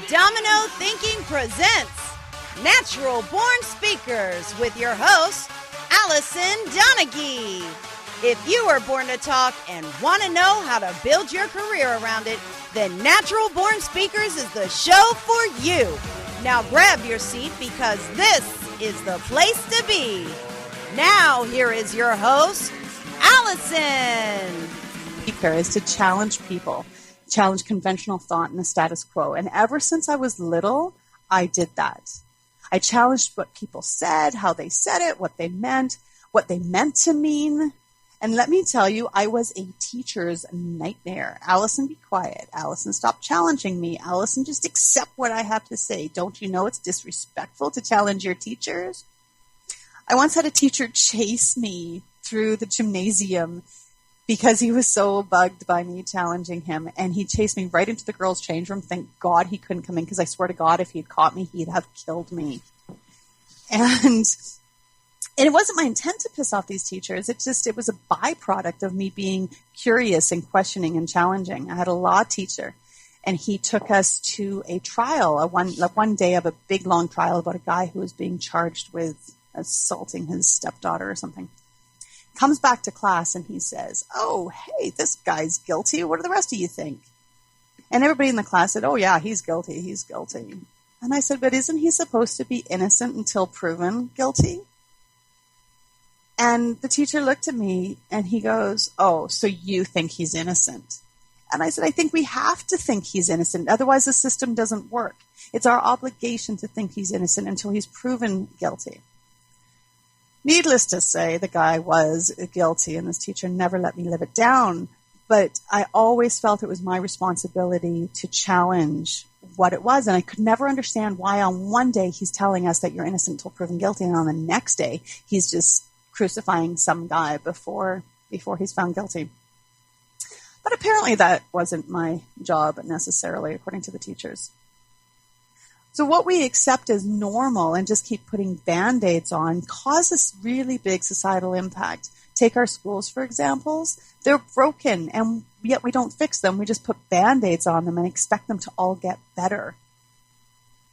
Domino Thinking presents Natural Born Speakers with your host, Alison Donaghy. If you were born to talk and want to know how to build your career around it, then Natural Born Speakers is the show for you. Now grab your seat because this is the place to be. Now here is your host, Alison. Speaker is to challenge people, challenge conventional thought and the status quo. And ever since I was little, I did that. I challenged what people said, how they said it, what they meant to mean. And let me tell you, I was a teacher's nightmare. Alison, be quiet. Alison, stop challenging me. Alison, just accept what I have to say. Don't you know it's disrespectful to challenge your teachers? I once had a teacher chase me through the gymnasium because he was so bugged by me challenging him. And he chased me right into the girls' change room. Thank God he couldn't come in because I swear to God, if he'd caught me, he'd have killed me. And it wasn't my intent to piss off these teachers. It was a byproduct of me being curious and questioning and challenging. I had a law teacher, and he took us to a trial, one day of a big, long trial about a guy who was being charged with assaulting his stepdaughter or something. Comes back to class, and he says, "Oh, hey, this guy's guilty. What do the rest of you think?" And everybody in the class said, "Oh, yeah, he's guilty. He's guilty." And I said, "But isn't he supposed to be innocent until proven guilty?" And the teacher looked at me and he goes, "Oh, so you think he's innocent?" And I said, "I think we have to think he's innocent. Otherwise the system doesn't work. It's our obligation to think he's innocent until he's proven guilty." Needless to say, the guy was guilty and this teacher never let me live it down. But I always felt it was my responsibility to challenge what it was. And I could never understand why on one day he's telling us that you're innocent until proven guilty. And on the next day, he's just crucifying some guy before he's found guilty. But apparently that wasn't my job necessarily, according to the teachers. So what we accept as normal and just keep putting Band-Aids on causes really big societal impact. Take our schools, for examples. They're broken, and yet we don't fix them. We just put Band-Aids on them and expect them to all get better.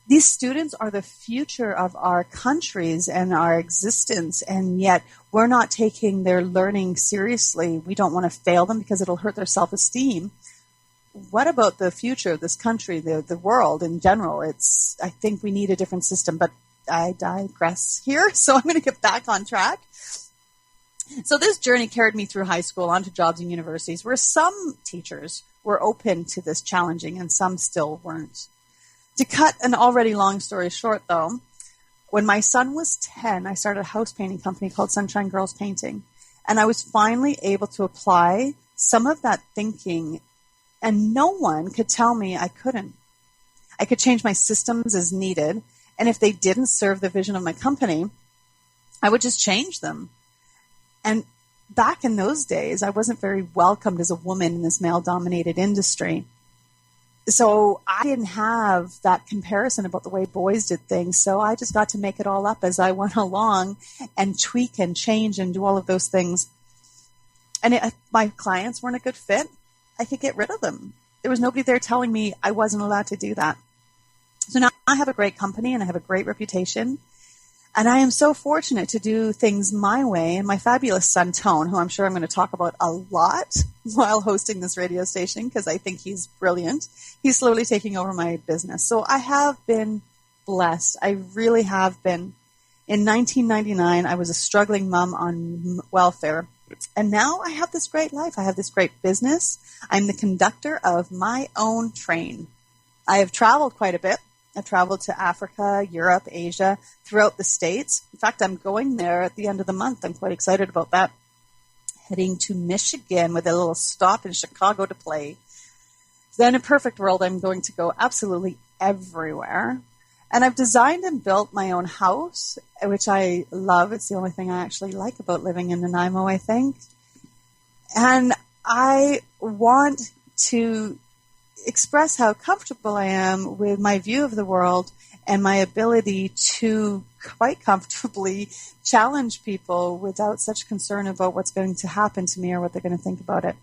These students are the future of our countries and our existence, and yet we're not taking their learning seriously. We don't want to fail them because it'll hurt their self-esteem. What about the future of this country, the world in general? I think we need a different system, but I digress here, so I'm going to get back on track. So this journey carried me through high school onto jobs and universities where some teachers were open to this challenging and some still weren't. To cut an already long story short, though, when my son was 10, I started a house painting company called Sunshine Girls Painting. And I was finally able to apply some of that thinking, and no one could tell me I couldn't. I could change my systems as needed, and if they didn't serve the vision of my company, I would just change them. And back in those days, I wasn't very welcomed as a woman in this male-dominated industry. So I didn't have that comparison about the way boys did things. So I just got to make it all up as I went along and tweak and change and do all of those things. And if my clients weren't a good fit, I could get rid of them. There was nobody there telling me I wasn't allowed to do that. So now I have a great company and I have a great reputation. And I am so fortunate to do things my way. And my fabulous son, Tone, who I'm sure I'm going to talk about a lot while hosting this radio station because I think he's brilliant. He's slowly taking over my business. So I have been blessed. I really have been. In 1999, I was a struggling mom on welfare. And now I have this great life. I have this great business. I'm the conductor of my own train. I have traveled quite a bit. I've traveled to Africa, Europe, Asia, throughout the States. In fact, I'm going there at the end of the month. I'm quite excited about that. Heading to Michigan with a little stop in Chicago to play. Then in a perfect world, I'm going to go absolutely everywhere. And I've designed and built my own house, which I love. It's the only thing I actually like about living in Nanaimo, I think. And I want to express how comfortable I am with my view of the world and my ability to quite comfortably challenge people without such concern about what's going to happen to me or what they're going to think about it.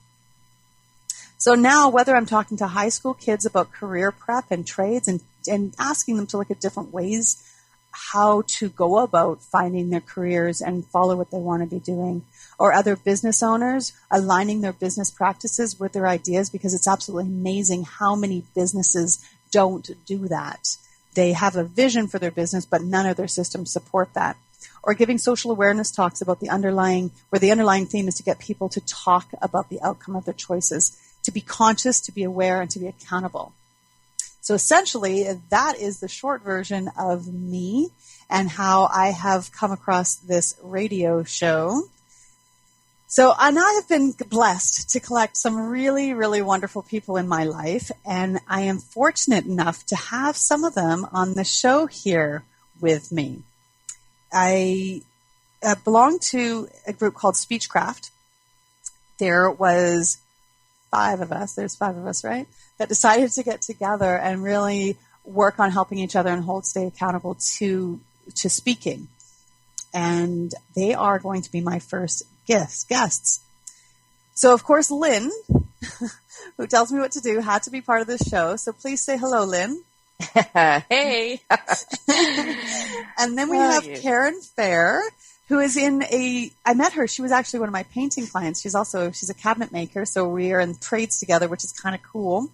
So now, whether I'm talking to high school kids about career prep and trades and asking them to look at different ways how to go about finding their careers and follow what they want to be doing, or other business owners aligning their business practices with their ideas, because it's absolutely amazing how many businesses don't do that. They have a vision for their business, but none of their systems support that. Or giving social awareness talks about the underlying theme is to get people to talk about the outcome of their choices, to be conscious, to be aware, and to be accountable. So essentially, that is the short version of me and how I have come across this radio show. So, and I have been blessed to collect some really, really wonderful people in my life, and I am fortunate enough to have some of them on the show here with me. I belong to a group called Speechcraft. There was 5 of us. There's 5 of us, right? That decided to get together and really work on helping each other and stay accountable to speaking. And they are going to be my first guests. So, of course, Lynn, who tells me what to do, had to be part of this show. So please say hello, Lynn. Hey. And then we have Karen Fair, who is I met her. She was actually one of my painting clients. She's a cabinet maker. So we are in trades together, which is kind of cool.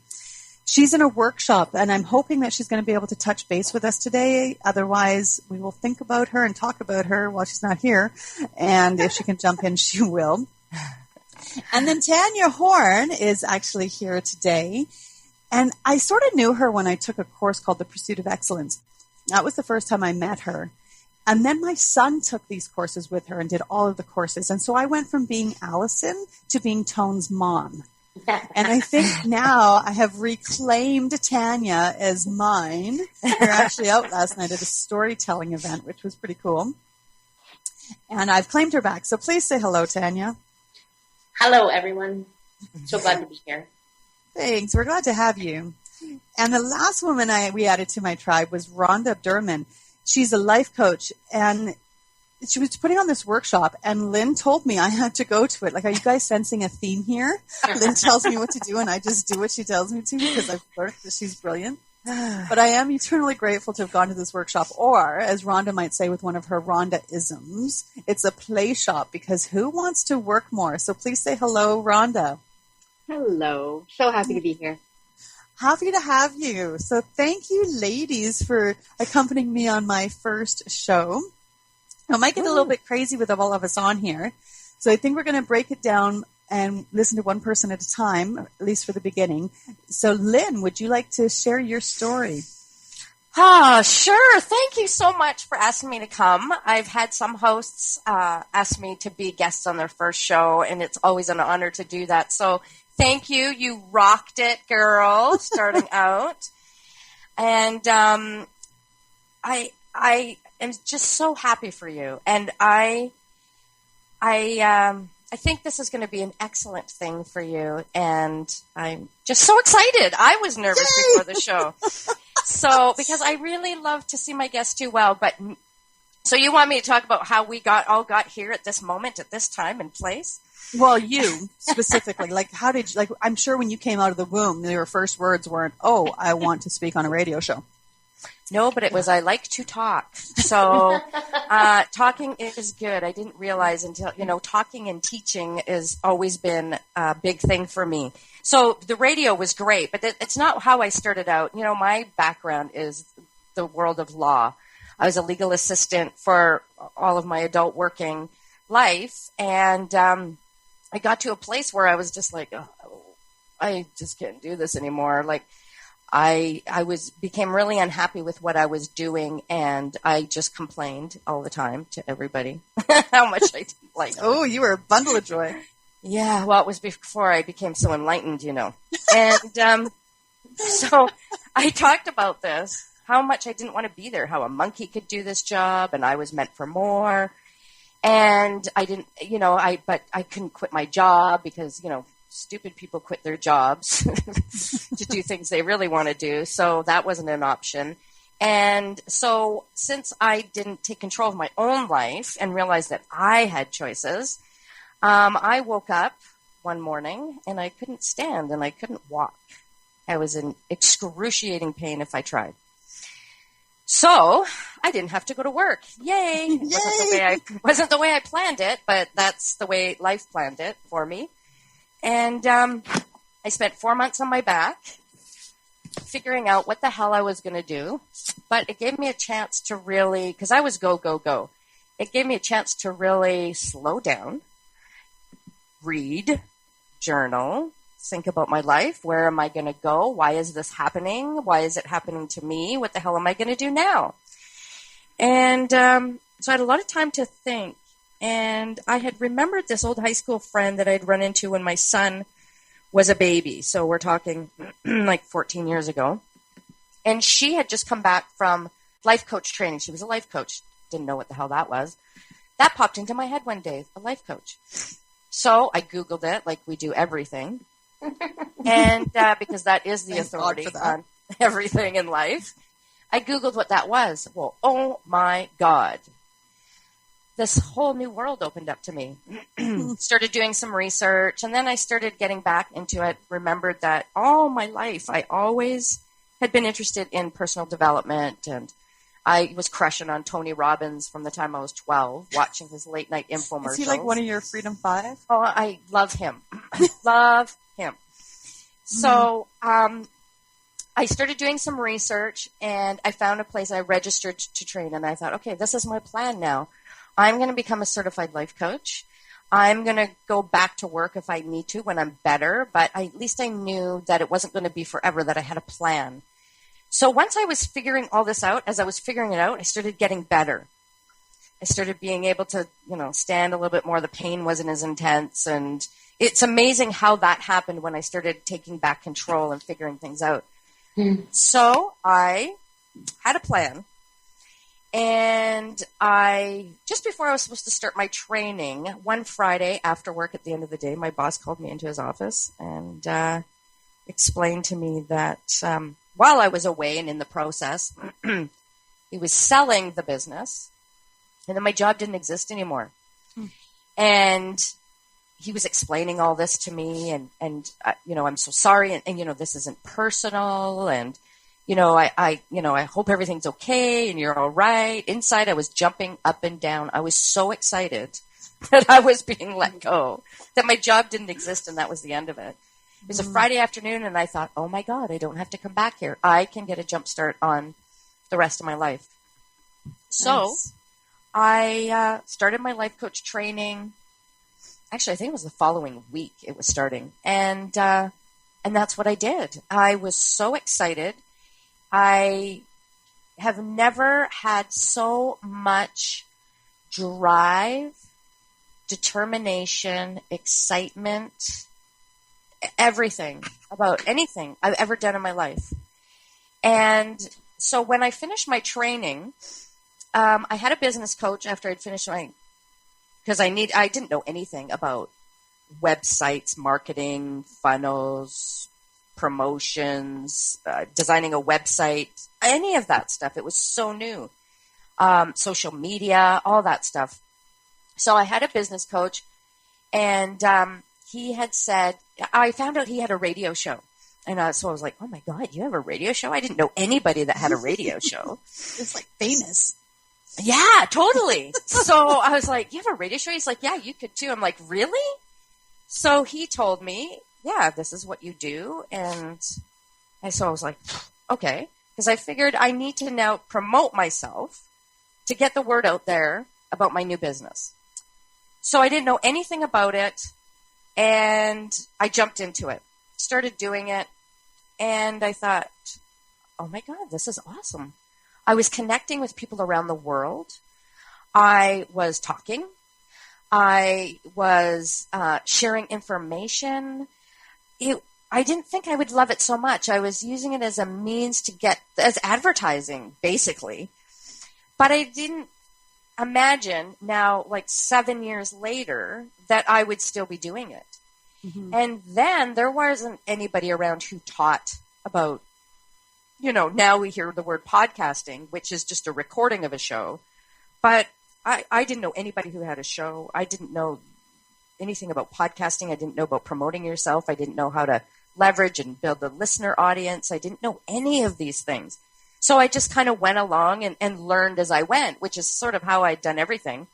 She's in a workshop, and I'm hoping that she's going to be able to touch base with us today. Otherwise, we will think about her and talk about her while she's not here. And if she can jump in, she will. And then Tanya Horn is actually here today. And I sort of knew her when I took a course called The Pursuit of Excellence. That was the first time I met her. And then my son took these courses with her and did all of the courses. And so I went from being Alison to being Tone's mom. And I think now I have reclaimed Tanya as mine. We were actually out last night at a storytelling event, which was pretty cool. And I've claimed her back. So please say hello, Tanya. Hello, everyone. So glad to be here. Thanks. We're glad to have you. And the last woman we added to my tribe was Rhonda Durman. She's a life coach, and she was putting on this workshop, and Lynn told me I had to go to it. Like, are you guys sensing a theme here? Lynn tells me what to do, and I just do what she tells me to because I've learned that she's brilliant. But I am eternally grateful to have gone to this workshop, or, as Rhonda might say with one of her Rhonda-isms, it's a play shop, because who wants to work more? So please say hello, Rhonda. Hello. So happy to be here. Happy to have you. So thank you, ladies, for accompanying me on my first show. It might get a little bit crazy with all of us on here. So I think we're going to break it down and listen to one person at a time, at least for the beginning. So Lynn, would you like to share your story? Sure. Thank you so much for asking me to come. I've had some hosts ask me to be guests on their first show, and it's always an honor to do that. So thank you. You rocked it, girl, starting out. And I am just so happy for you. And I think this is going to be an excellent thing for you. And I'm just so excited. I was nervous before the show. So, because I really love to see my guests do well. But so you want me to talk about how we all got here at this moment, at this time and place? Well, you specifically, I'm sure when you came out of the womb, your first words weren't, "Oh, I want to speak on a radio show." No, but it was, I like to talk. So talking is good. I didn't realize until, talking and teaching has always been a big thing for me. So the radio was great, but it's not how I started out. My background is the world of law. I was a legal assistant for all of my adult working life. And I got to a place where I was just like, oh, I just can't do this anymore. Like, I became really unhappy with what I was doing, and I just complained all the time to everybody how much I didn't like it. Oh, you were a bundle of joy. Yeah, well, it was before I became so enlightened, And so I talked about this, how much I didn't want to be there, how a monkey could do this job, and I was meant for more. And I didn't, but I couldn't quit my job because, stupid people quit their jobs to do things they really want to do. So that wasn't an option. And so since I didn't take control of my own life and realized that I had choices, I woke up one morning and I couldn't stand and I couldn't walk. I was in excruciating pain if I tried. So I didn't have to go to work. Yay! It wasn't the way I planned it, but that's the way life planned it for me. And I spent 4 months on my back figuring out what the hell I was going to do. But it gave me a chance to really, because I was go, go, go. It gave me a chance to really slow down, read, journal, think about my life. Where am I going to go? Why is this happening? Why is it happening to me? What the hell am I going to do now? And so I had a lot of time to think. And I had remembered this old high school friend that I'd run into when my son was a baby. So we're talking like 14 years ago. And she had just come back from life coach training. She was a life coach. Didn't know what the hell that was. That popped into my head one day, a life coach. So I Googled it like we do everything. And because that is the authority on everything in life, I Googled what that was. Well, oh my God. This whole new world opened up to me. Started doing some research, and then I started getting back into it, remembered that all my life I always had been interested in personal development, and I was crushing on Tony Robbins from the time I was 12, watching his late night infomercials. Is he like one of your Freedom Five? Oh, I love him. I love him. So I started doing some research, and I found a place I registered to train, and I thought, okay, this is my plan now. I'm going to become a certified life coach. I'm going to go back to work if I need to when I'm better, but at least I knew that it wasn't going to be forever, that I had a plan. So once I was figuring all this out, as I was figuring it out, I started getting better. I started being able to, stand a little bit more. The pain wasn't as intense. And it's amazing how that happened when I started taking back control and figuring things out. So I had a plan. And just before I was supposed to start my training, one Friday after work at the end of the day, my boss called me into his office and explained to me that while I was away and in the process, he was selling the business, and then my job didn't exist anymore. And he was explaining all this to me, and I'm so sorry, and this isn't personal, and I hope everything's okay and you're all right. Inside, I was jumping up and down. I was so excited that I was being let go, that my job didn't exist, and that was the end of it. It was a Friday afternoon, and I thought, oh my God, I don't have to come back here. I can get a jump start on the rest of my life. So I started my life coach training. Actually, I think it was the following week it was starting. And that's what I did. I was so excited. I have never had so much drive, determination, excitement, everything about anything I've ever done in my life. And so when I finished my training, I had a business coach after I'd finished because I didn't know anything about websites, marketing, funnels, promotions, designing a website, any of that stuff. It was so new. Social media, all that stuff. So I had a business coach, and he had said, I found out he had a radio show. And so I was like, oh my God, you have a radio show? I didn't know anybody that had a radio show. It's like famous. Yeah, totally. So I was like, you have a radio show? He's like, yeah, you could too. I'm like, really? So he told me, yeah, this is what you do. And so I was like, okay. Because I figured I need to now promote myself to get the word out there about my new business. So I didn't know anything about it. And I jumped into it, started doing it. And I thought, oh my God, this is awesome. I was connecting with people around the world. I was talking. I was sharing information. I didn't think I would love it so much. I was using it as a means to as advertising, basically. But I didn't imagine now, like 7 years later, that I would still be doing it. Mm-hmm. And then there wasn't anybody around who taught about, now we hear the word podcasting, which is just a recording of a show. But I didn't know anybody who had a show. I didn't know anything about podcasting. I didn't know about promoting yourself. I didn't know how to leverage and build a listener audience. I didn't know any of these things. So I just kind of went along and learned as I went, which is sort of how I'd done everything.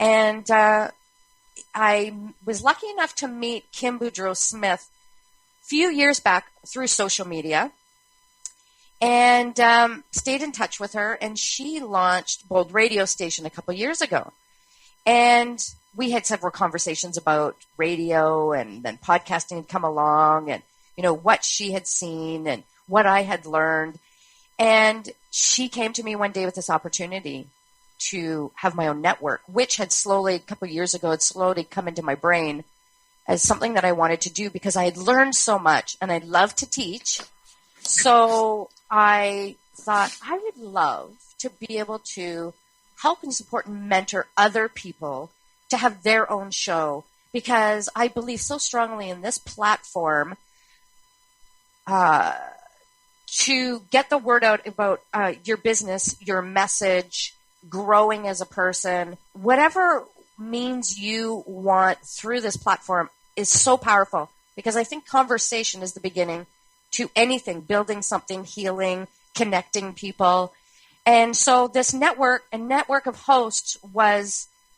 And I was lucky enough to meet Kim Boudreau-Smith a few years back through social media, and stayed in touch with her. And she launched Bold Radio Station a couple years ago. And we had several conversations about radio, and then podcasting had come along, and, you know, what she had seen and what I had learned. And she came to me one day with this opportunity to have my own network, which had slowly, a couple of years ago, had slowly come into my brain as something that I wanted to do because I had learned so much and I'd love to teach. So I thought I would love to be able to help and support and mentor other people to have their own show, because I believe so strongly in this platform to get the word out about your business, your message, growing as a person, whatever means you want through this platform is so powerful, because I think conversation is the beginning to anything, building something, healing, connecting people. And so this network, a network of hosts,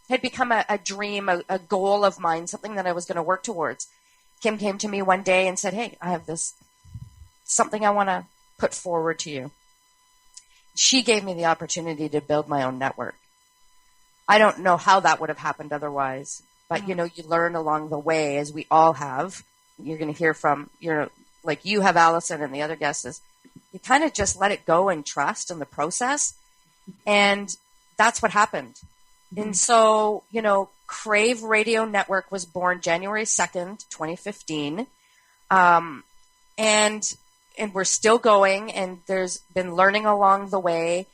had become a dream, a goal of mine, something that I was going to work towards. Kim came to me one day and said, "Hey, I have something I want to put forward to you." She gave me the opportunity to build my own network. I don't know how that would have happened otherwise, but you know, you learn along the way, as we all have. You're going to hear from, like you have, Alison, and the other guests, is you kind of just let it go and trust in the process. And that's what happened. And so, Crave Radio Network was born January 2nd, 2015. And we're still going, and there's been learning along the way.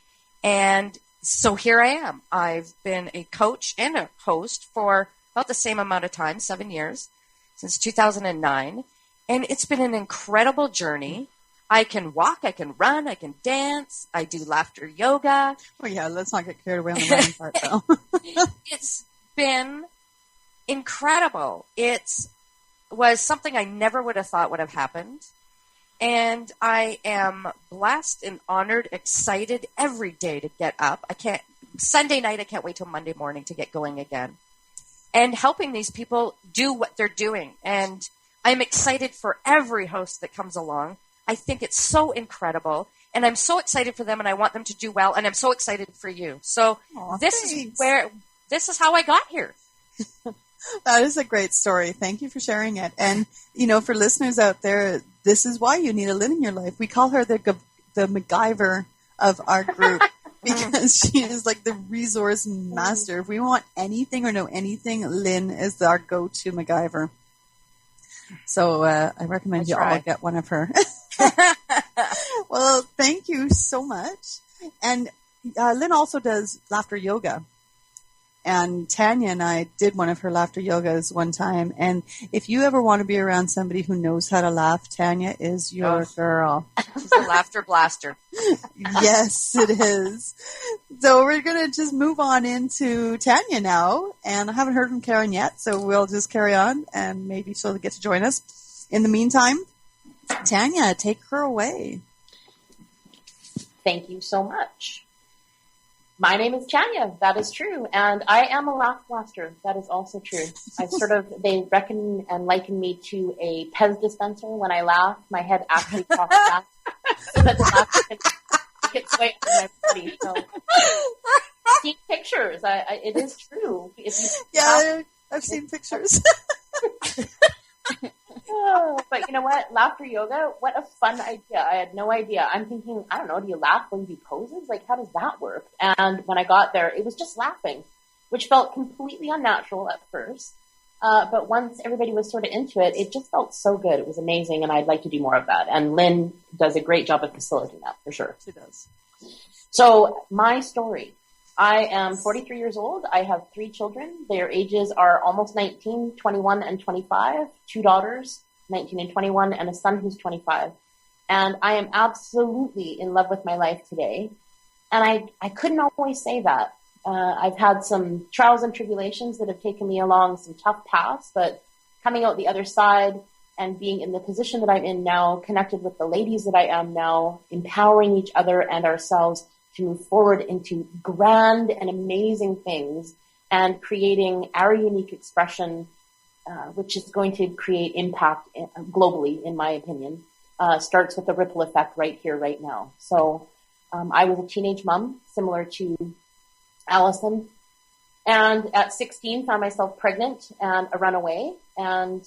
And so here I am. I've been a coach and a host for about the same amount of time, 7 years, since 2009. And it's been an incredible journey. I can walk, I can run, I can dance, I do laughter yoga. Oh yeah, let's not get carried away on the running part though. It's been incredible. It was something I never would have thought would have happened. And I am blessed and honored, excited every day to get up. Sunday night, I can't wait till Monday morning to get going again. And helping these people do what they're doing. And I'm excited for every host that comes along. I think it's so incredible, and I'm so excited for them, and I want them to do well, and I'm so excited for you. So this is how I got here. That is a great story. Thank you for sharing it. And, for listeners out there, this is why you need a Lynn in your life. We call her the MacGyver of our group because she is like the resource master. If we want anything or know anything, Lynn is our go-to MacGyver. So I recommend you all get one of her. Well, thank you so much. And Lynn also does laughter yoga. And Tanya and I did one of her laughter yogas one time. And if you ever want to be around somebody who knows how to laugh, Tanya is your girl. She's a laughter blaster. Yes, it is. So we're going to just move on into Tanya now. And I haven't heard from Karen yet, so we'll just carry on and maybe she'll get to join us. In the meantime, Tanya, take her away. Thank you so much. My name is Tanya. That is true. And I am a laugh blaster. That is also true. They reckon and liken me to a Pez dispenser. When I laugh, my head actually talks back so that the laughter can get its way out of my body. So, see pictures. It is true. I've seen pictures. But you know what? Laughter yoga, what a fun idea. I had no idea. I'm thinking, I don't know, do you laugh when you do poses? Like, how does that work? And when I got there, it was just laughing, which felt completely unnatural at first. But once everybody was sort of into it, it just felt so good. It was amazing, and I'd like to do more of that. And Lynn does a great job of facilitating that, for sure. She does. So, my story. I am 43 years old. I have 3 children. Their ages are almost 19, 21, and 25. 2 daughters, 19 and 21, and a son who's 25. And I am absolutely in love with my life today. And I couldn't always say that. I've had some trials and tribulations that have taken me along some tough paths, but coming out the other side and being in the position that I'm in now, connected with the ladies that I am now, empowering each other and ourselves to move forward into grand and amazing things and creating our unique expression, which is going to create impact globally, in my opinion, starts with the ripple effect right here, right now. So I was a teenage mom, similar to Alison, and at 16 found myself pregnant and a runaway, and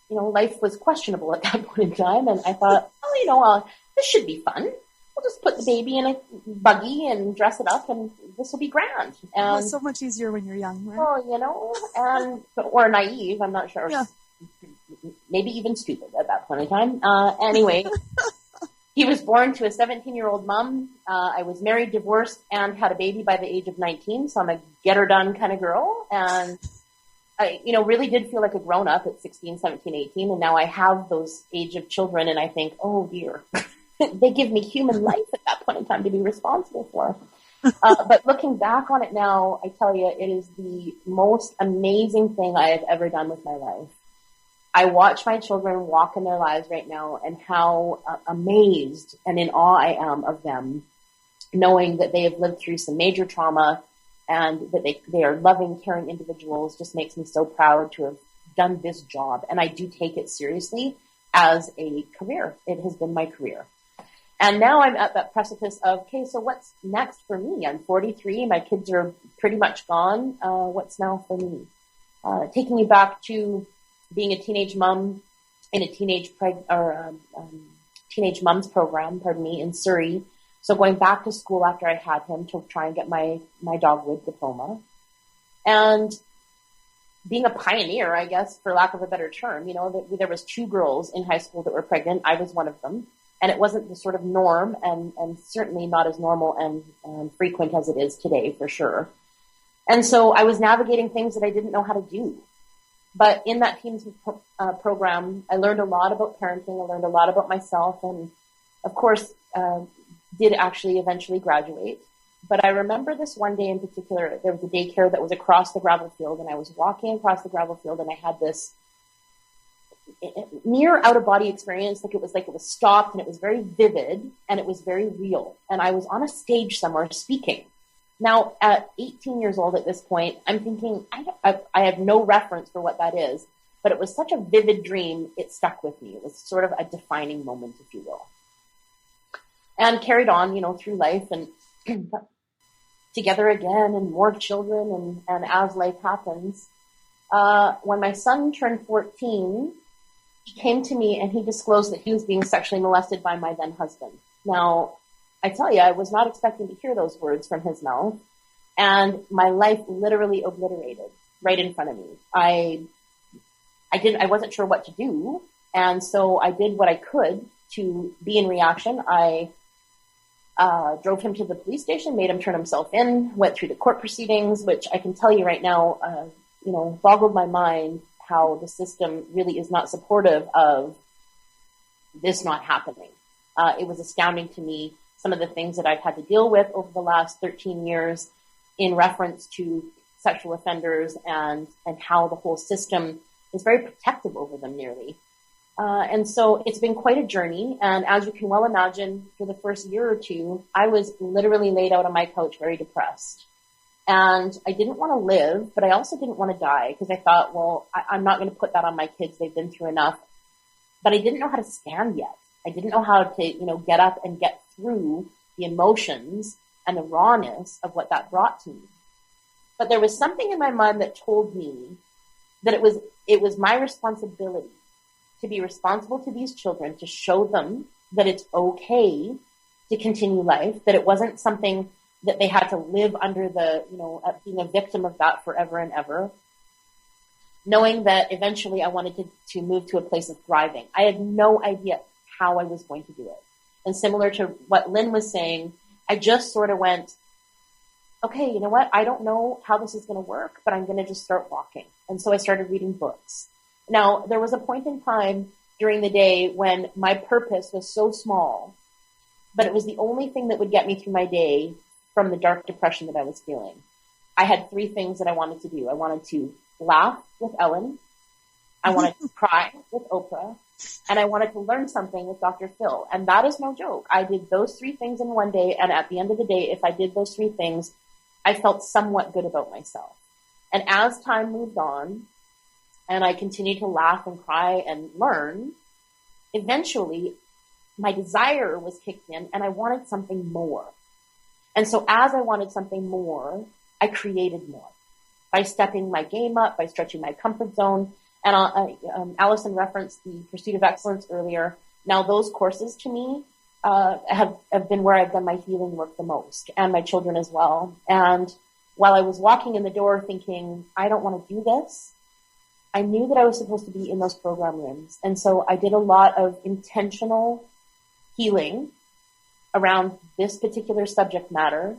life was questionable at that point in time, and I thought, this should be fun. We'll just put the baby in a buggy and dress it up, and this will be grand. And it's so much easier when you're young, right? Or naive, I'm not sure. Yeah. Maybe even stupid at that point in time. Anyway, he was born to a 17-year-old mom. I was married, divorced, and had a baby by the age of 19, so I'm a get-her-done kind of girl. And I, really did feel like a grown-up at 16, 17, 18, and now I have those age of children, and I think, oh, dear. They give me human life at that point in time to be responsible for. But looking back on it now, I tell you, it is the most amazing thing I have ever done with my life. I watch my children walk in their lives right now, and how amazed and in awe I am of them, knowing that they have lived through some major trauma and that they are loving, caring individuals just makes me so proud to have done this job. And I do take it seriously as a career. It has been my career. And now I'm at that precipice of, okay, so what's next for me? I'm 43. My kids are pretty much gone. What's now for me? Taking me back to being a teenage mom in a teenage mom's program, in Surrey. So going back to school after I had him to try and get my dogwood diploma. And being a pioneer, I guess, for lack of a better term, there was 2 girls in high school that were pregnant. I was one of them. And it wasn't the sort of norm, and certainly not as normal and frequent as it is today, for sure. And so I was navigating things that I didn't know how to do. But in that team's program, I learned a lot about parenting. I learned a lot about myself, and of course, did actually eventually graduate. But I remember this one day in particular. There was a daycare that was across the gravel field, and I was walking across the gravel field, and I had this near out-of-body experience. It was stopped, and it was very vivid, and it was very real. And I was on a stage somewhere speaking. Now, at 18 years old at this point, I'm thinking, I have no reference for what that is, but it was such a vivid dream, it stuck with me. It was sort of a defining moment, if you will. And carried on, through life, and together again, and more children, and as life happens. When my son turned 14, he came to me and he disclosed that he was being sexually molested by my then husband. Now, I tell you, I was not expecting to hear those words from his mouth, and my life literally obliterated right in front of me. I wasn't sure what to do, and so I did what I could to be in reaction. I drove him to the police station, made him turn himself in, went through the court proceedings, which I can tell you right now, boggled my mind how the system really is not supportive of this not happening. It was astounding to me, some of the things that I've had to deal with over the last 13 years in reference to sexual offenders and how the whole system is very protective over them nearly. And so it's been quite a journey. And as you can well imagine, for the first year or two, I was literally laid out on my couch, very depressed. And I didn't want to live, but I also didn't want to die, because I thought, well, I'm not going to put that on my kids. They've been through enough. But I didn't know how to stand yet. I didn't know how to, get up and get through the emotions and the rawness of what that brought to me. But there was something in my mind that told me that it was my responsibility to be responsible to these children, to show them that it's okay to continue life, that it wasn't something that they had to live under the, being a victim of that forever and ever. Knowing that eventually I wanted to move to a place of thriving. I had no idea how I was going to do it. And similar to what Lynn was saying, I just sort of went, okay, you know what? I don't know how this is going to work, but I'm going to just start walking. And so I started reading books. Now, there was a point in time during the day when my purpose was so small, but it was the only thing that would get me through my day from the dark depression that I was feeling. I had 3 things that I wanted to do. I wanted to laugh with Ellen. I wanted to cry with Oprah. And I wanted to learn something with Dr. Phil. And that is no joke. I did those 3 things in one day. And at the end of the day, if I did those 3 things, I felt somewhat good about myself. And as time moved on and I continued to laugh and cry and learn, eventually my desire was kicked in and I wanted something more. And so as I wanted something more, I created more by stepping my game up, by stretching my comfort zone. And Alison referenced the Pursuit of Excellence earlier. Now those courses to me have been where I've done my healing work the most, and my children as well. And while I was walking in the door thinking, I don't want to do this, I knew that I was supposed to be in those program rooms. And so I did a lot of intentional healing around this particular subject matter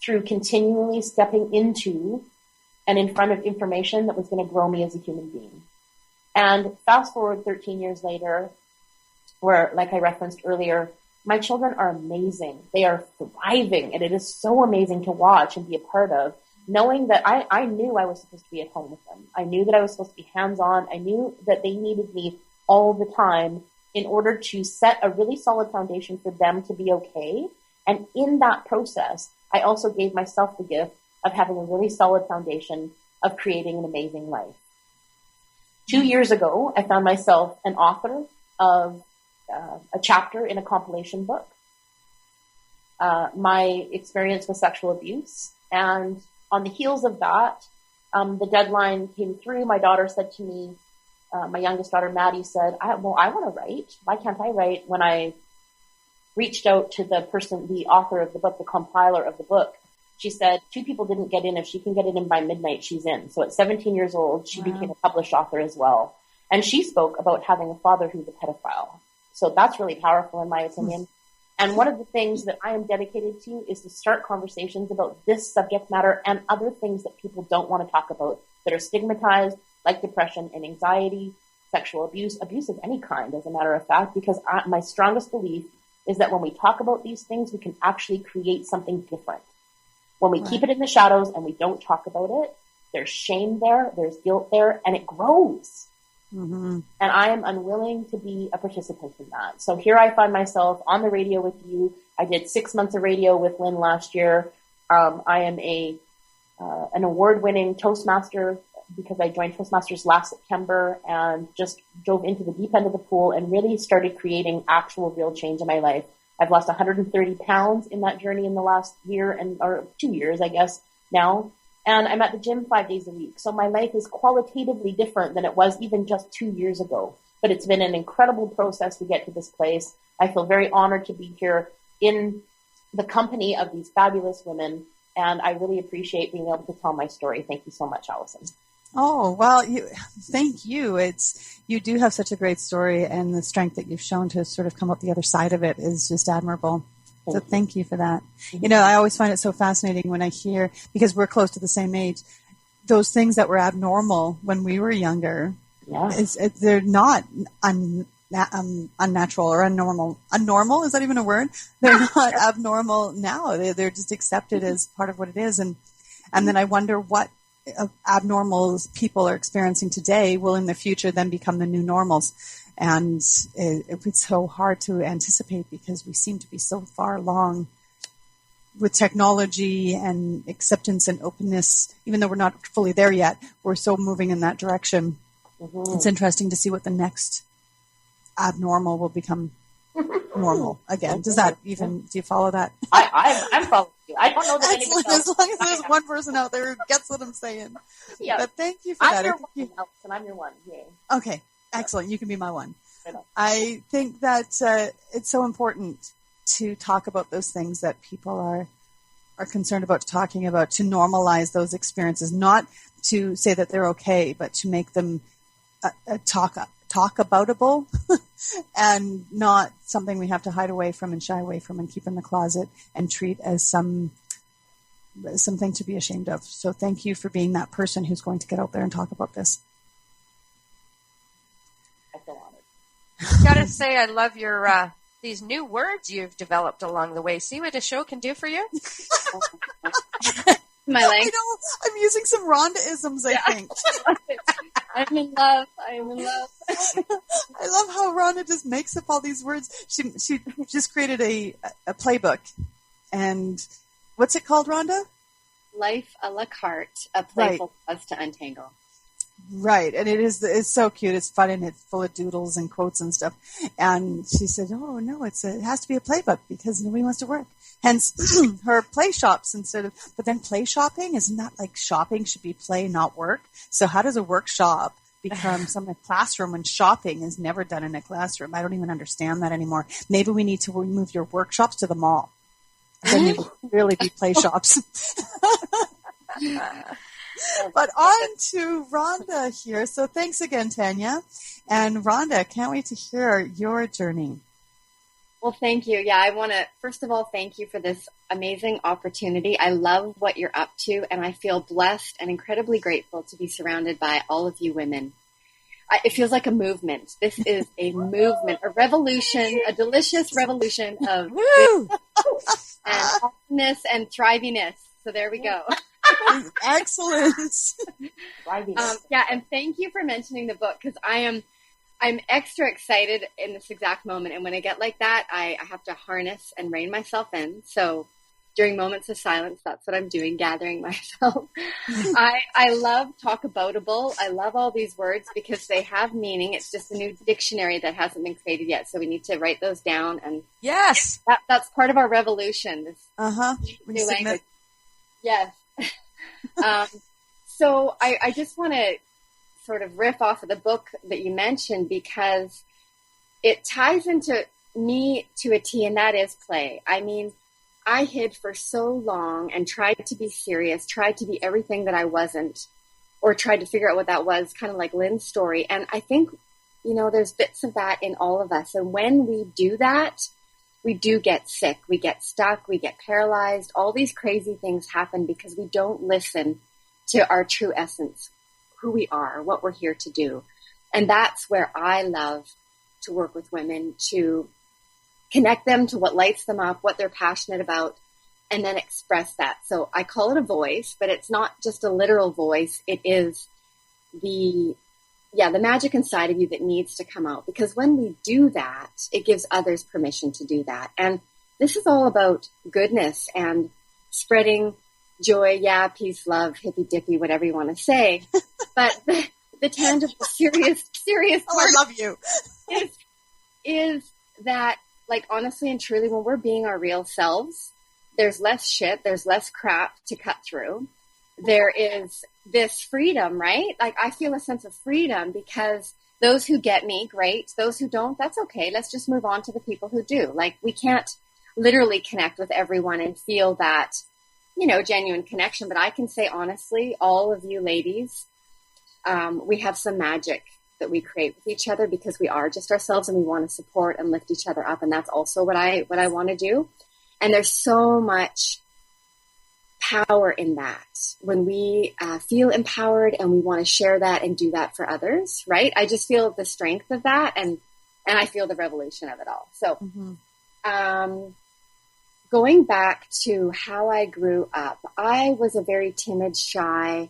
through continually stepping into and in front of information that was going to grow me as a human being. And fast forward 13 years later, where, like I referenced earlier, my children are amazing. They are thriving, and it is so amazing to watch and be a part of, knowing that I knew I was supposed to be at home with them. I knew that I was supposed to be hands-on. I knew that they needed me all the time in order to set a really solid foundation for them to be okay. And in that process, I also gave myself the gift of having a really solid foundation of creating an amazing life. 2 years ago, I found myself an author of a chapter in a compilation book. My experience with sexual abuse. And on the heels of that, the deadline came through. My daughter said to me, my youngest daughter, Maddie, said, I want to write. Why can't I write? When I reached out to the author of the book, the compiler of the book, she said 2 people didn't get in. If she can get it in by midnight, she's in. So at 17 years old, she became a published author as well. And she spoke about having a father who's a pedophile. So that's really powerful in my opinion. And one of the things that I am dedicated to is to start conversations about this subject matter and other things that people don't want to talk about that are stigmatized, like depression and anxiety, sexual abuse of any kind, as a matter of fact, because my strongest belief is that when we talk about these things, we can actually create something different. When we keep it in the shadows and we don't talk about it, there's shame there, there's guilt there, and it grows. Mm-hmm. And I am unwilling to be a participant in that. So here I find myself on the radio with you. I did 6 months of radio with Lynn last year. I am an award-winning Toastmaster because I joined Toastmasters last September and just dove into the deep end of the pool and really started creating actual real change in my life. I've lost 130 pounds in that journey in the last year or 2 years, I guess, now. And I'm at the gym 5 days a week. So my life is qualitatively different than it was even just 2 years ago. But it's been an incredible process to get to this place. I feel very honored to be here in the company of these fabulous women. And I really appreciate being able to tell my story. Thank you so much, Alison. Oh, well, thank you. You do have such a great story, and the strength that you've shown to sort of come up the other side of it is just admirable. So thank you for that. You know, I always find it so fascinating when I hear, because we're close to the same age, those things that were abnormal when we were younger, they're not unnatural or unnormal. Unnormal, is that even a word? They're not abnormal now. They're just accepted as part of what it is. And then I wonder what abnormals people are experiencing today will in the future then become the new normals. And it's so hard to anticipate because we seem to be so far along with technology and acceptance and openness. Even though we're not fully there yet, we're so moving in that direction. Mm-hmm. It's interesting to see what the next abnormal will become normal again. Does that even, do you follow that? I'm following you. I don't know that Excellent. As long as there's one person out there who gets what I'm saying. Yeah. But thank you for that. I'm your one. Yay. Okay. Excellent. You can be my one. I think that it's so important to talk about those things that people are concerned about talking about, to normalize those experiences, not to say that they're okay, but to make them talk aboutable and not something we have to hide away from and shy away from and keep in the closet and treat as something to be ashamed of. So thank you for being that person who's going to get out there and talk about this. Gotta say, I love your these new words you've developed along the way. See what a show can do for you? I know. I'm using some Rhonda-isms, I think. I'm in love. I am in love. I love how Rhonda just makes up all these words. She just created a playbook. And what's it called, Rhonda? Life a la carte, a playful pause to untangle. Right, and it's so cute. It's fun, and it's full of doodles and quotes and stuff. And she said, "Oh no, it has to be a playbook because nobody wants to work." Hence, her play shops instead of. But then play shopping, isn't that like shopping should be play, not work? So how does a workshop become some classroom when shopping is never done in a classroom? I don't even understand that anymore. Maybe we need to remove your workshops to the mall. Then they would really be play shops. But on to Rhonda here. So thanks again, Tanya. And Rhonda, can't wait to hear your journey. Well, thank you. Yeah, I want to, first of all, thank you for this amazing opportunity. I love what you're up to, and I feel blessed and incredibly grateful to be surrounded by all of you women. It feels like a movement. This is a movement, a revolution, a delicious revolution of and awesomeness and thriviness. So there we go. Excellent. Yeah, and thank you for mentioning the book because I'm extra excited in this exact moment. And when I get like that, I have to harness and rein myself in. So during moments of silence, that's what I'm doing, gathering myself. I love talkaboutable. I love all these words because they have meaning. It's just a new dictionary that hasn't been created yet. So we need to write those down. And yes, that's part of our revolution. This new language. Yes. So I just want to sort of riff off of the book that you mentioned because it ties into me to a T, and that is play. I mean, I hid for so long and tried to be serious, tried to be everything that I wasn't, or tried to figure out what that was, kind of like Lynn's story. And I think, there's bits of that in all of us. And when we do that, we do get sick, we get stuck, we get paralyzed. All these crazy things happen because we don't listen to our true essence, who we are, what we're here to do. And that's where I love to work with women, to connect them to what lights them up, what they're passionate about, and then express that. So I call it a voice, but it's not just a literal voice. It is the magic inside of you that needs to come out. Because when we do that, it gives others permission to do that. And this is all about goodness and spreading joy, peace, love, hippy dippy, whatever you want to say. But the tangible, serious I love you. is that, like, honestly and truly, when we're being our real selves, there's less shit, there's less crap to cut through. There is this freedom, right? Like, I feel a sense of freedom because those who get me, great. Those who don't, that's okay. Let's just move on to the people who do. Like, we can't literally connect with everyone and feel that, genuine connection. But I can say honestly, all of you ladies, we have some magic that we create with each other because we are just ourselves and we want to support and lift each other up. And that's also what I want to do. And there's so much power in that when we feel empowered and we want to share that and do that for others, right? I just feel the strength of that and I feel the revolution of it all. So, going back to how I grew up, I was a very timid, shy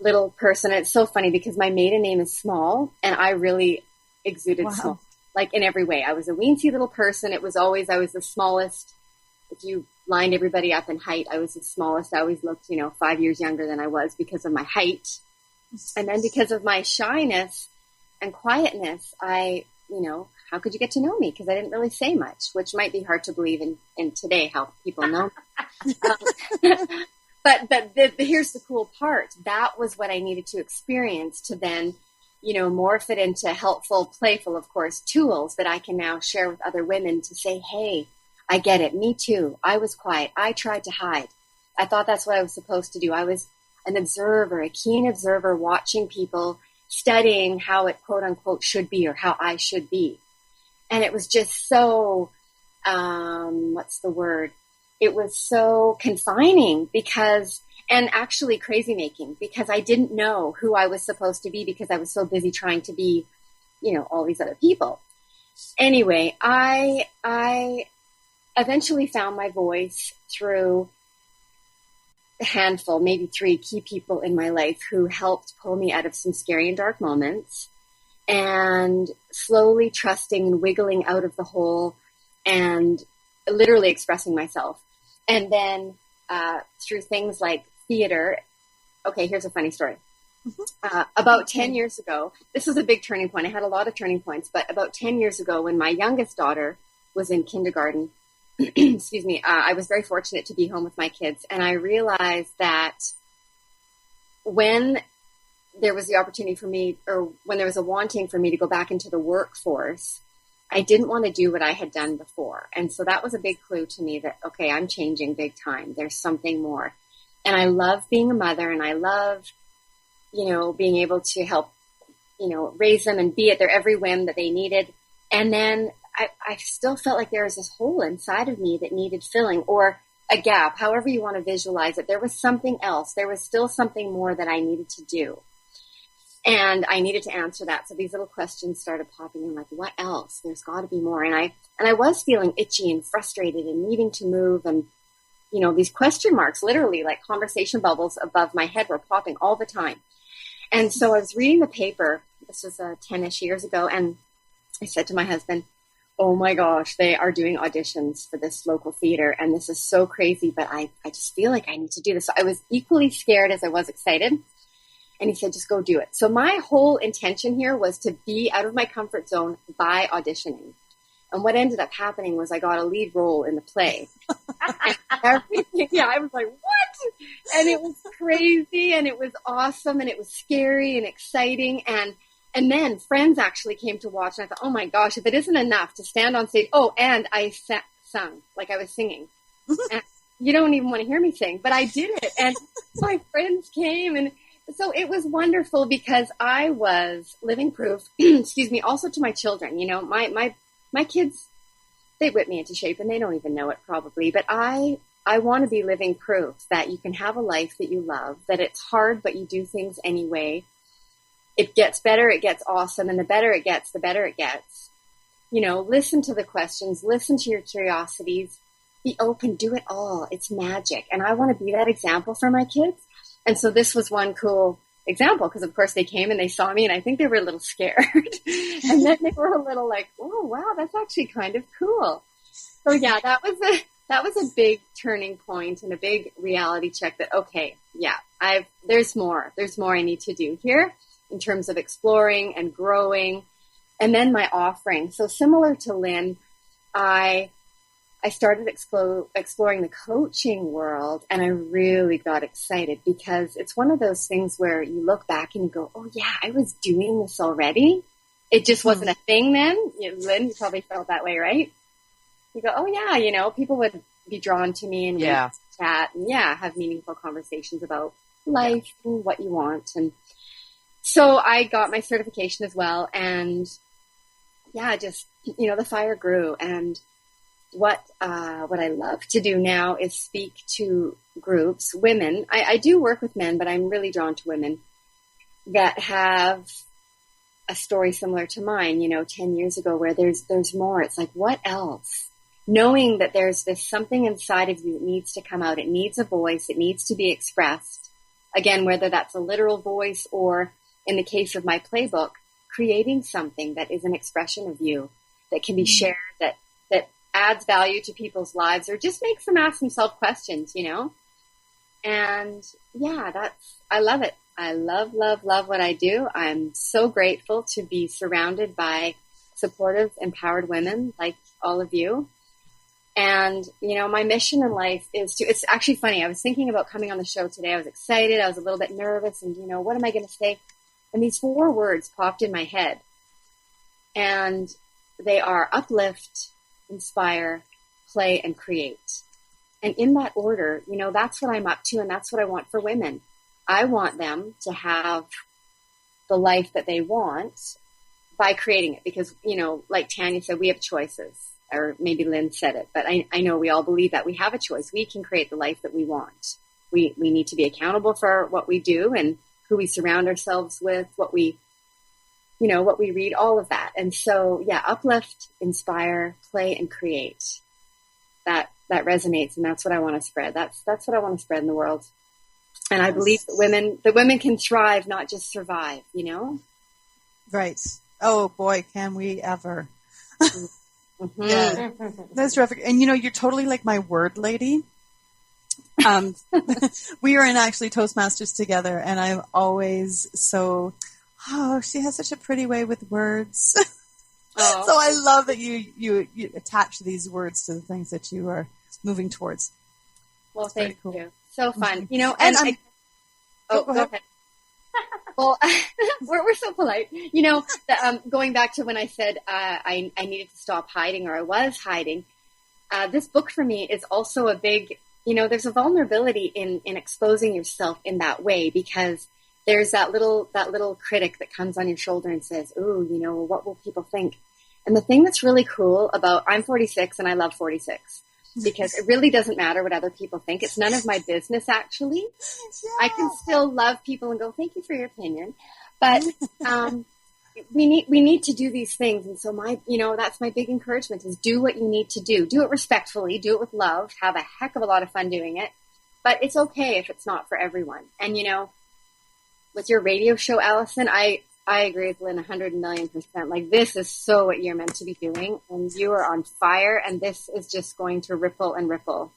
little person. It's so funny because my maiden name is Small and I really exuded small, like in every way. I was a weensy little person. It was always, I was the smallest. If you lined everybody up in height, I was the smallest. I always looked, 5 years younger than I was because of my height. And then because of my shyness and quietness, how could you get to know me? Because I didn't really say much, which might be hard to believe in today, how people know. But here's the cool part. That was what I needed to experience to then, morph it into helpful, playful, of course, tools that I can now share with other women to say, hey, I get it. Me too. I was quiet. I tried to hide. I thought that's what I was supposed to do. I was an observer, a keen observer, watching people, studying how it, quote unquote, should be or how I should be. And it was just so, what's the word? It was so confining and actually crazy making because I didn't know who I was supposed to be because I was so busy trying to be, all these other people. Anyway, I eventually found my voice through a handful, maybe 3 key people in my life who helped pull me out of some scary and dark moments, and slowly trusting and wiggling out of the hole and literally expressing myself. And then through things like theater. Okay, here's a funny story. About 10 years ago, this was a big turning point. I had a lot of turning points, but about 10 years ago when my youngest daughter was in kindergarten, excuse me, I was very fortunate to be home with my kids. And I realized that when there was the opportunity for me, or when there was a wanting for me to go back into the workforce, I didn't want to do what I had done before. And so that was a big clue to me that, okay, I'm changing big time. There's something more. And I love being a mother, and I love, being able to help, raise them and be at their every whim that they needed. And then I still felt like there was this hole inside of me that needed filling, or a gap, however you want to visualize it. There was something else. There was still something more that I needed to do. And I needed to answer that. So these little questions started popping in, like, what else? There's got to be more. And I was feeling itchy and frustrated and needing to move. And, these question marks, literally like conversation bubbles above my head, were popping all the time. And so I was reading the paper. This was 10-ish years ago. And I said to my husband, oh my gosh, they are doing auditions for this local theater. And this is so crazy, but I just feel like I need to do this. So I was equally scared as I was excited. And he said, just go do it. So my whole intention here was to be out of my comfort zone by auditioning. And what ended up happening was I got a lead role in the play. I was like, what? And it was crazy, and it was awesome, and it was scary and exciting. And then friends actually came to watch, and I thought, oh my gosh, if it isn't enough to stand on stage. Oh, and I sung, like I was singing. And you don't even want to hear me sing, but I did it. And my friends came, and so it was wonderful because I was living proof, excuse me, also to my children. My kids, they whip me into shape, and they don't even know it probably, but I want to be living proof that you can have a life that you love, that it's hard, but you do things anyway. It gets better, it gets awesome, and the better it gets, the better it gets. Listen to the questions, listen to your curiosities, be open, do it all. It's magic. And I want to be that example for my kids. And so this was one cool example, because of course they came and they saw me, and I think they were a little scared. And then they were a little like, oh wow, that's actually kind of cool. So yeah, that was a big turning point and a big reality check that, okay, yeah, there's more I need to do here in terms of exploring and growing. And then my offering. So similar to Lynn, I started exploring the coaching world, and I really got excited because it's one of those things where you look back and you go, oh yeah, I was doing this already. It just wasn't a thing then. Lynn, you probably felt that way, right? You go, oh yeah, people would be drawn to me and we'd chat and have meaningful conversations about life and what you want. And so I got my certification as well, and just, the fire grew. And what I love to do now is speak to groups, women. I do work with men, but I'm really drawn to women that have a story similar to mine, 10 years ago, where there's more. It's like, what else? Knowing that there's this something inside of you that needs to come out. It needs a voice. It needs to be expressed. Again, whether that's a literal voice or, in the case of my playbook, creating something that is an expression of you that can be shared, that adds value to people's lives, or just makes them ask themselves questions, And I love it. I love what I do. I'm so grateful to be surrounded by supportive, empowered women like all of you. And, my mission in life is it's actually funny. I was thinking about coming on the show today. I was excited. I was a little bit nervous, and, what am I going to say? And these 4 words popped in my head, and they are uplift, inspire, play, and create. And in that order, that's what I'm up to, and that's what I want for women. I want them to have the life that they want by creating it, because, like Tanya said, we have choices, or maybe Lynn said it, but I know we all believe that we have a choice. We can create the life that we want. We need to be accountable for what we do and who we surround ourselves with, what we what we read, all of that. And so, yeah, uplift, inspire, play, and create. That resonates, and that's what I want to spread. That's what I want to spread in the world. And I believe that women can thrive, not just survive, Right. Oh boy, can we ever. Mm-hmm. Yeah. That's terrific. And you're totally like my word lady. We were in actually Toastmasters together, and I'm always she has such a pretty way with words. Oh. So I love that you attach these words to the things that you are moving towards. Well, thank you. So fun. Mm-hmm. Go ahead. Well, we're so polite. Going back to when I said I needed to stop hiding, or I was hiding, this book for me is also a big, there's a vulnerability in exposing yourself in that way, because there's that little critic that comes on your shoulder and says, "Ooh, what will people think?" And the thing that's really cool about, I'm 46 and I love 46. Because it really doesn't matter what other people think. It's none of my business, actually. Yeah. I can still love people and go, "Thank you for your opinion." But we need to do these things. And so that's my big encouragement, is do what you need to do. Do it respectfully. Do it with love. Have a heck of a lot of fun doing it. But it's okay if it's not for everyone. And, with your radio show, Alison, I agree with Lynn 100,000,000%. Like, this is so what you're meant to be doing, and you are on fire, and this is just going to ripple and ripple.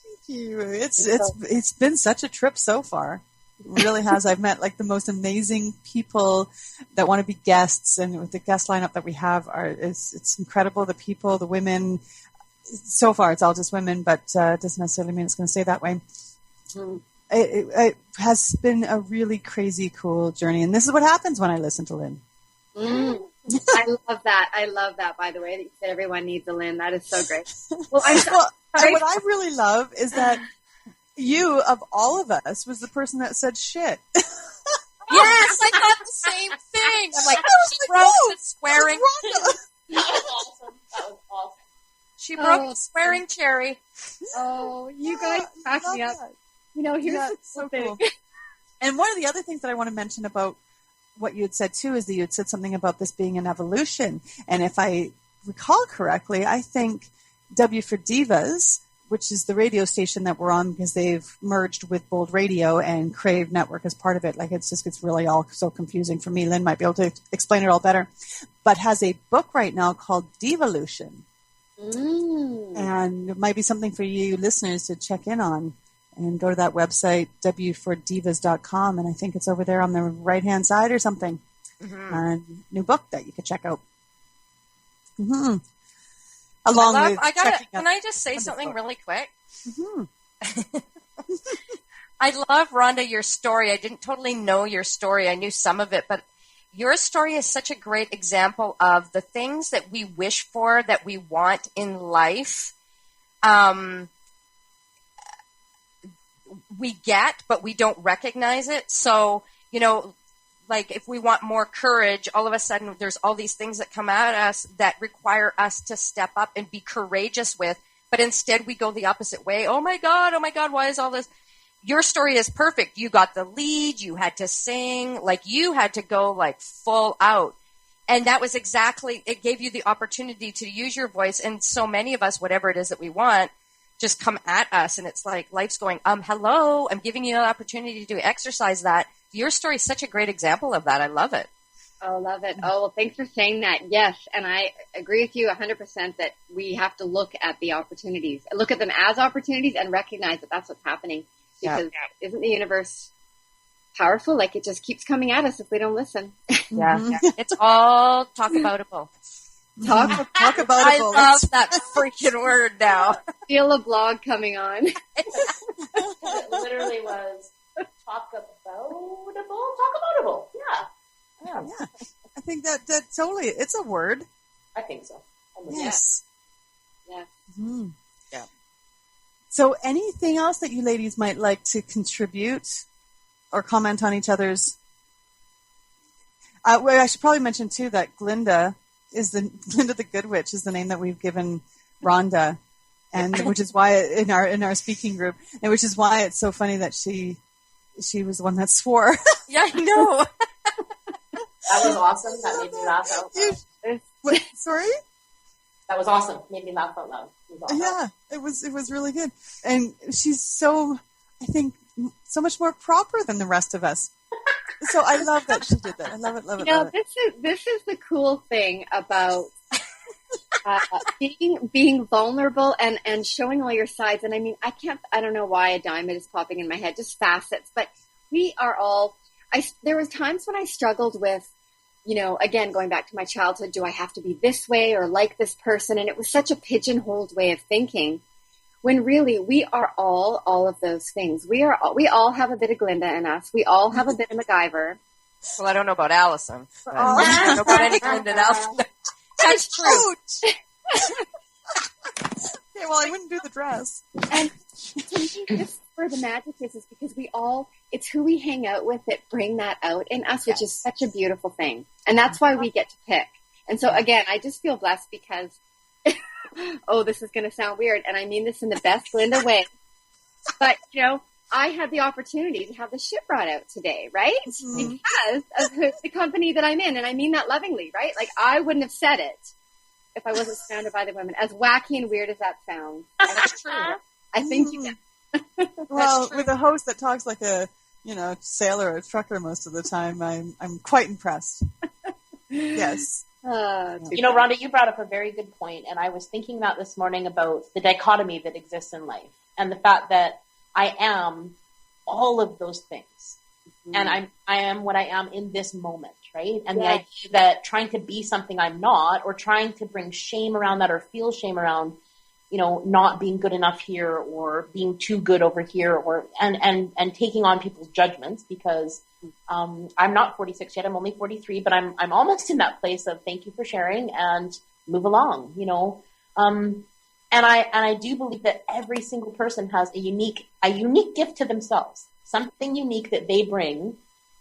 Thank you. It's been such a trip so far. It really has. I've met like the most amazing people that want to be guests, and with the guest lineup that we have, it's incredible. The people, the women. So far, it's all just women, but it doesn't necessarily mean it's going to stay that way. Mm. It has been a really crazy, cool journey. And this is what happens when I listen to Lynn. I love that. I love that, by the way, that you said everyone needs a Lynn. That is so great. Well, and what I really love is that you, of all of us, was the person that said shit. Yes, I thought the same thing. I'm like, she broke the swearing. That was awesome. She broke the swearing cherry. Oh, you guys crack me up. That. Here's so cool. And one of the other things that I want to mention about what you had said too is that you had said something about this being an evolution. And if I recall correctly, I think W for Divas, which is the radio station that we're on, because they've merged with Bold Radio and Crave Network as part of it. Like, it's really all so confusing for me. Lynn might be able to explain it all better. But has a book right now called Devolution. And it might be something for you listeners to check in on. And go to that website, wfordivas.com, and I think it's over there on the right-hand side or something. Mm-hmm. New book that you could check out. Mm-hmm. Can I just say something really quick? Mm-hmm. I love, Rhonda, your story. I didn't totally know your story. I knew some of it, but your story is such a great example of the things that we wish for, that we want in life. We get, but we don't recognize it. So, like, if we want more courage, all of a sudden there's all these things that come at us that require us to step up and be courageous with, but instead we go the opposite way. Oh my God, why is all this? Your story is perfect. You got the lead, you had to sing, like, you had to go like full out. And that was exactly, it gave you the opportunity to use your voice. And so many of us, whatever it is that we want, just come at us, and it's like life's going, hello, I'm giving you an opportunity to exercise that. Your story is such a great example of that. I love it. Oh, love it. Oh, well, thanks for saying that. Yes, and I agree with you 100% that we have to look at the opportunities, look at them as opportunities, and recognize that that's what's happening. Because isn't the universe powerful? Like, it just keeps coming at us if we don't listen. Yeah, it's all talk-aboutable. Talk about it. I love that freaking word now. Feel a blog coming on. It literally was talk-aboutable. Yeah. I think that totally, it's a word. I think so. Yes. Yeah. Mm-hmm. Yeah. So anything else that you ladies might like to contribute or comment on each other's? Well, I should probably mention too that Glinda the Good Witch is the name that we've given Rhonda, and which is why in our speaking group, and which is why it's so funny that she was the one that swore. Yeah, I know. That was awesome. That made me laugh out loud. Wait, sorry? That was awesome. Made me laugh out loud. It was awesome. Yeah, it was really good. And she's so, I think, so much more proper than the rest of us. So I love that she did that. I love it, love it, love it. This is the cool thing about being vulnerable and showing all your sides. And I mean, I don't know why a diamond is popping in my head, just facets, but we are all, there was times when I struggled with, again, going back to my childhood, do I have to be this way or like this person? And it was such a pigeonholed way of thinking, when really we are all of those things. We all have a bit of Glinda in us. We all have a bit of MacGyver. Well, I don't know about Alison. I don't know about any Glinda and Alison. That's true. Okay, well, I wouldn't do the dress. And to me, this is where the magic is because it's who we hang out with that bring that out in us, which is such a beautiful thing. And that's why we get to pick. And so again, I just feel blessed because, this is going to sound weird. And I mean this in the best Glinda way. But, I had the opportunity to have the shit brought out today, right? Mm-hmm. Because of the company that I'm in. And I mean that lovingly, right? Like, I wouldn't have said it if I wasn't surrounded by the women. As wacky and weird as that sounds. That's true. I think you can. Well, with a host that talks like a, sailor or trucker most of the time, I'm quite impressed. Yes. Rhonda, you brought up a very good point, and I was thinking that this morning about the dichotomy that exists in life and the fact that I am all of those things. Mm-hmm. And I am what I am in this moment, right? And the idea that trying to be something I'm not, or trying to bring shame around that or feel shame around, not being good enough here or being too good over here, or and taking on people's judgments because I'm not 46 yet. I'm only 43, but I'm almost in that place of thank you for sharing and move along, And I do believe that every single person has a unique gift to themselves, something unique that they bring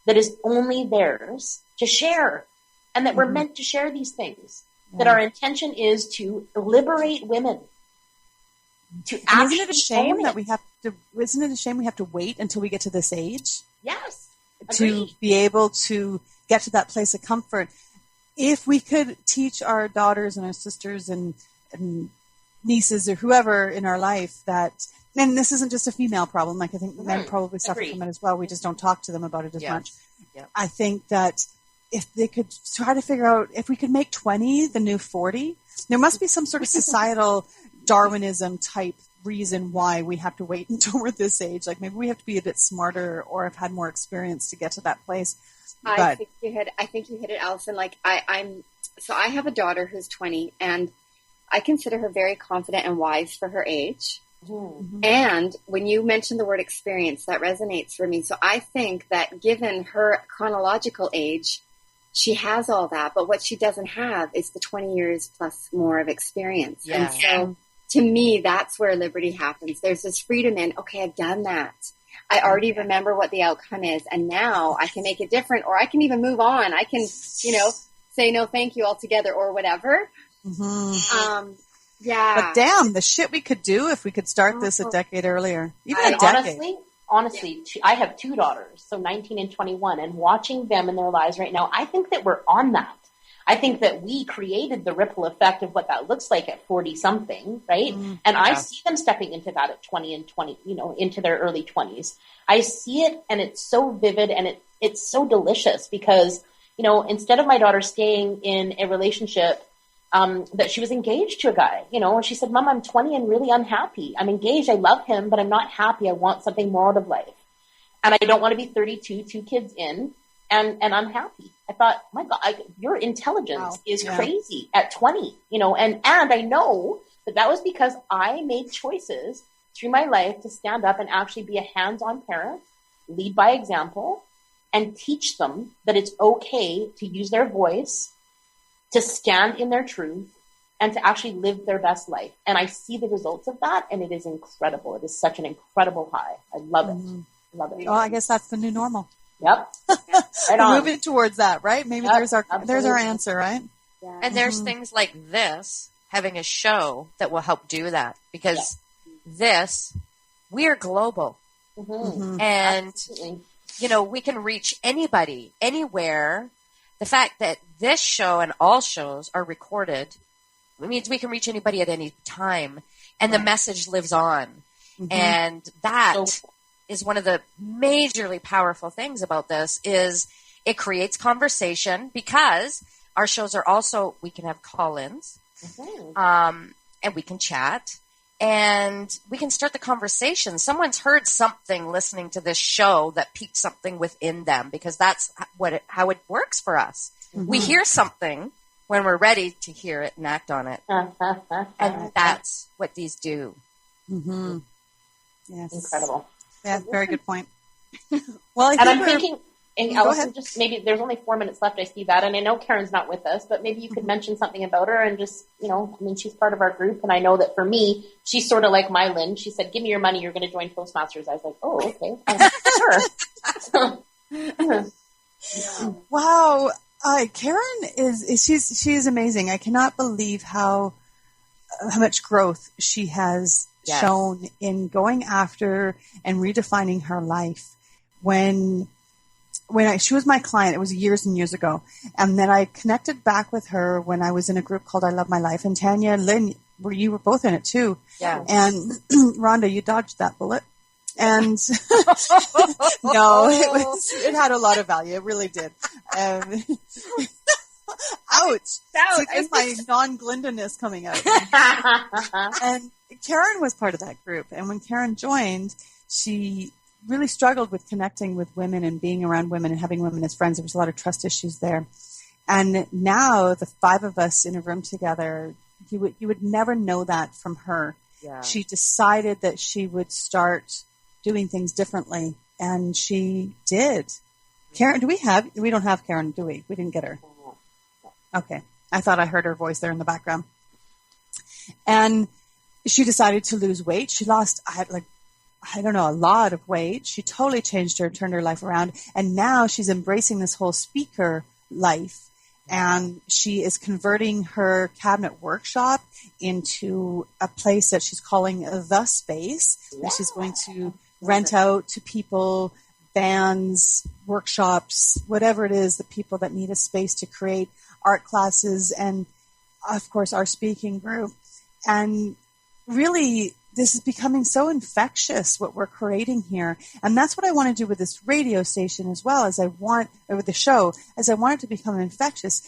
that is only theirs to share, and that we're meant to share these things. That our intention is to liberate women. Isn't it a shame that we have to? Isn't it a shame we have to wait until we get to this age? Yes, to be able to get to that place of comfort. If we could teach our daughters and our sisters and nieces or whoever in our life that, and this isn't just a female problem, like I think men probably suffer from it as well. We just don't talk to them about it as much. Yep. I think that if they could try to figure out, if we could make 20 the new 40, there must be some sort of societal Darwinism type reason why we have to wait until we're this age. Like maybe we have to be a bit smarter or have had more experience to get to that place. I think you hit it, Alison. Like I have a daughter who's 20, and I consider her very confident and wise for her age. Mm-hmm. And when you mentioned the word experience, that resonates for me. So I think that given her chronological age, she has all that, but what she doesn't have is the 20 years plus more of experience. Yeah. And so to me, that's where liberty happens. There's this freedom in, okay, I've done that. I already remember what the outcome is, and now I can make it different, or I can even move on. I can, say no thank you altogether or whatever. Mm-hmm. But damn, the shit we could do if we could start this a decade earlier. Even a decade. Honestly, I have two daughters, so 19 and 21, and watching them in their lives right now, I think that we're on that. I think that we created the ripple effect of what that looks like at 40 something, right? And I see them stepping into that at 20 and 20, into their early 20s. I see it, and it's so vivid, and it's so delicious because, instead of my daughter staying in a relationship that she was engaged to a guy, and she said, Mom, I'm 20 and really unhappy. I'm engaged. I love him, but I'm not happy. I want something more out of life. And I don't want to be 32, 2 kids in, and unhappy. I thought, my God, your intelligence is crazy at 20, and I know that was because I made choices through my life to stand up and actually be a hands-on parent, lead by example, and teach them that it's okay to use their voice, to stand in their truth, and to actually live their best life. And I see the results of that, and it is incredible. It is such an incredible high. I love it. Love it. Well, I guess that's the new normal. Yep. Right on. We're moving towards that, right? Maybe there's our answer, right? Yeah. And there's things like this, having a show that will help do that, because we're global. Mm-hmm. And, we can reach anybody, anywhere. the fact that this show and all shows are recorded means we can reach anybody at any time, and the message lives on. Mm-hmm. And that is one of the majorly powerful things about this is it creates conversation, because our shows are also, we can have call-ins, and we can chat, and we can start the conversation. Someone's heard something listening to this show that piqued something within them, because that's how it works for us. Mm-hmm. We hear something when we're ready to hear it and act on it. And that's what these do. Mm-hmm. Yes. Incredible. Yeah, very good point. Well, I'm thinking, and Alison, just maybe there's only 4 minutes left. I see that. And I know Karen's not with us, but maybe you could mention something about her and just, she's part of our group. And I know that for me, she's sort of like my Lynn. She said, give me your money. You're going to join Toastmasters. I was like, oh, okay. Sure. Wow. Karen she's amazing. I cannot believe how much growth she has shown in going after and redefining her life. When she was my client, it was years and years ago, and then I connected back with her when I was in a group called I Love My Life. And Tanya and Lynn, you were both in it too. Yeah. And Rhonda, you dodged that bullet. And no, it had a lot of value. It really did. Ouch. See, there's my non-Glenda-ness coming out. And Karen was part of that group. And when Karen joined, she really struggled with connecting with women and being around women and having women as friends. There was a lot of trust issues there. And now the 5 of us in a room together, you would never know that from her. Yeah. She decided that she would start doing things differently, and she did. Karen, we don't have Karen, do we? We didn't get her. Okay. I thought I heard her voice there in the background. And she decided to lose weight. She lost, a lot of weight. She totally turned her life around. And now she's embracing this whole speaker life. And she is converting her cabinet workshop into a place that she's calling The Space. Yeah. And she's going to rent out to people, bands, workshops, whatever it is, the people that need a space to create art classes, and of course our speaking group. And really, this is becoming so infectious, what we're creating here. And that's what I want to do with this radio station as well, with the show, as I want it to become infectious.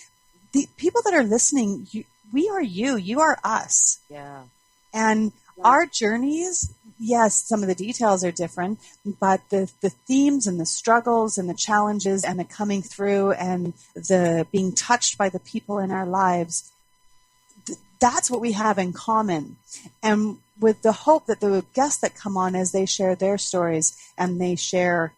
The people that are listening, we are you are us. Yeah. And our journeys, yes, some of the details are different, but the themes and the struggles and the challenges and the coming through and the being touched by the people in our lives, that's what we have in common. And with the hope that the guests that come on, as they share their stories and they share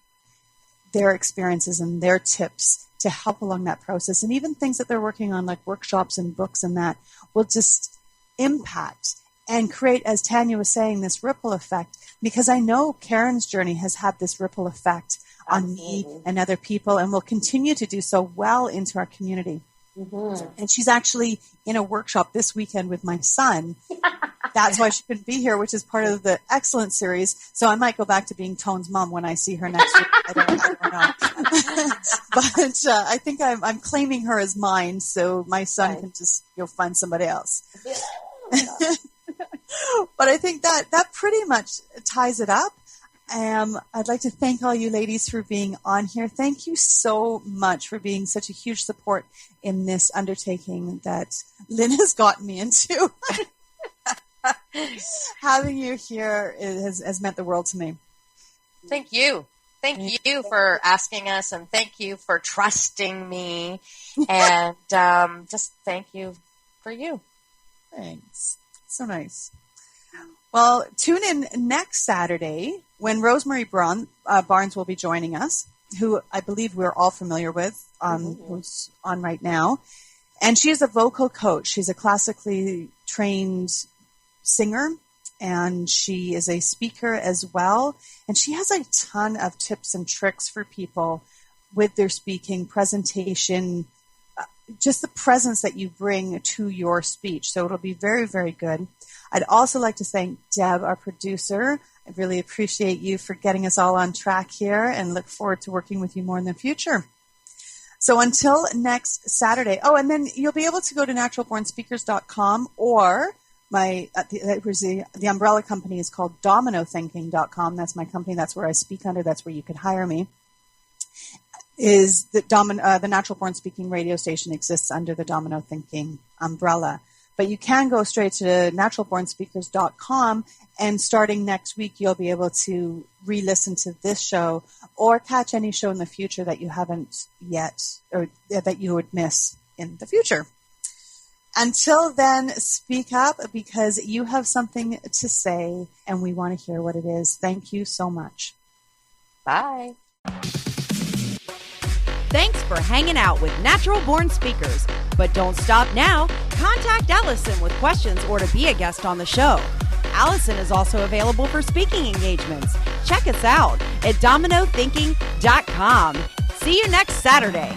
their experiences and their tips to help along that process, and even things that they're working on, like workshops and books and that, will just impact and create, as Tanya was saying, this ripple effect. Because I know Karen's journey has had this ripple effect on me and other people, and will continue to do so well into our community. Mm-hmm. And she's actually in a workshop this weekend with my son. That's why she couldn't be here, which is part of the Excellent series. So I might go back to being Tone's mom when I see her next week. I don't know. But I think I'm claiming her as mine, so my son can just go find somebody else. But I think that pretty much ties it up. I'd like to thank all you ladies for being on here. Thank you so much for being such a huge support in this undertaking that Lynn has gotten me into. Having you here has meant the world to me. Thank you. Thank you for asking us, and thank you for trusting me. And just thank you for you. Thanks. So nice. Well, tune in next Saturday when Rosemary Barnes will be joining us, who I believe we're all familiar with, who's on right now. And she is a vocal coach. She's a classically trained singer, and she is a speaker as well. And she has a ton of tips and tricks for people with their speaking, presentation, just the presence that you bring to your speech. So it'll be very, very good. I'd also like to thank Deb, our producer. I really appreciate you for getting us all on track here, and look forward to working with you more in the future. So until next Saturday. Oh, and then you'll be able to go to naturalbornspeakers.com, or the umbrella company is called dominothinking.com. That's my company. That's where I speak under. That's where you could hire me. Is the Natural Born Speaking radio station exists under the Domino Thinking umbrella. But you can go straight to naturalbornspeakers.com, and starting next week, you'll be able to re-listen to this show or catch any show in the future that you haven't yet, or that you would miss in the future. Until then, speak up, because you have something to say and we want to hear what it is. Thank you so much. Bye. Thanks for hanging out with Natural Born Speakers. But don't stop now. Contact Alison with questions or to be a guest on the show. Alison is also available for speaking engagements. Check us out at dominothinking.com. See you next Saturday.